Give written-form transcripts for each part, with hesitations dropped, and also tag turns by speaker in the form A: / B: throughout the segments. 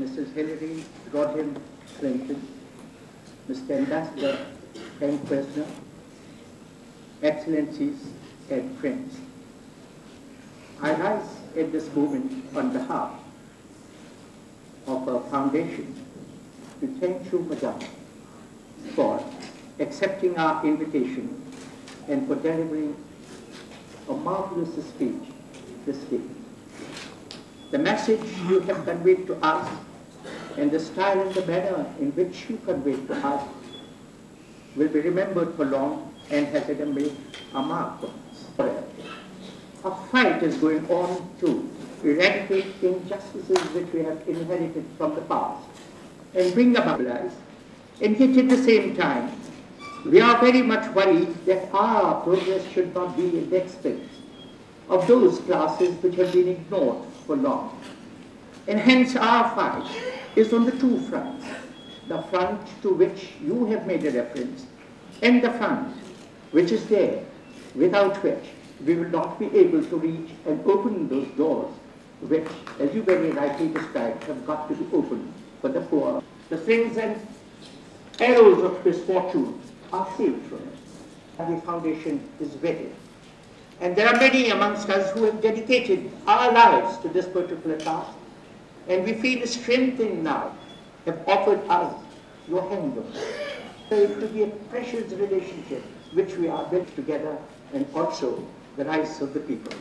A: Mrs. Hillary Rodham Clinton, Mr. Ambassador and President, Excellencies and friends, I rise at this moment on behalf of our foundation to thank you, Madam, for accepting our invitation and for delivering a marvelous speech this day. The message you have conveyed to us and the style and the manner in which you conveyed to us will be remembered for long and has made a mark on us. A fight is going on to eradicate injustices which we have inherited from the past and bring about life. And yet at the same time, we are very much worried that our progress should not be at the expense of those classes which have been ignored for long. And hence our fight is on the two fronts, the front to which you have made a reference and the front which is there, without which we will not be able to reach and open those doors which, as you very rightly described, have got to be opened for the poor. The slings and arrows of misfortune are saved from it, and the foundation is ready. And there are many amongst us who have dedicated our lives to this particular task, and we feel strengthened now, have offered us your handle. So it will be a precious relationship which we are built together, and also the rights of the people.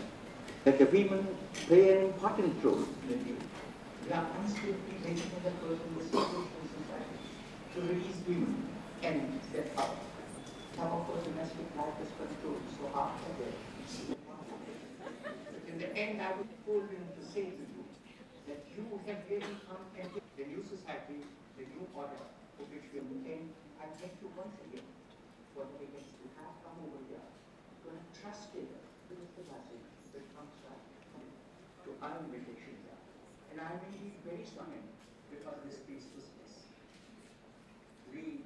A: That the women play an important role in you. We are constantly making an effort in the situation society to release women and their power. Some of our domestic life is controlled so hard and there. In the end, I would hold in to say to you that you have really come and the new society, the new order for which we are looking. I thank you once again for the events you have come over here to entrust us with the message that comes back to our invitation here. And I am indeed very sorry because this piece was missed. We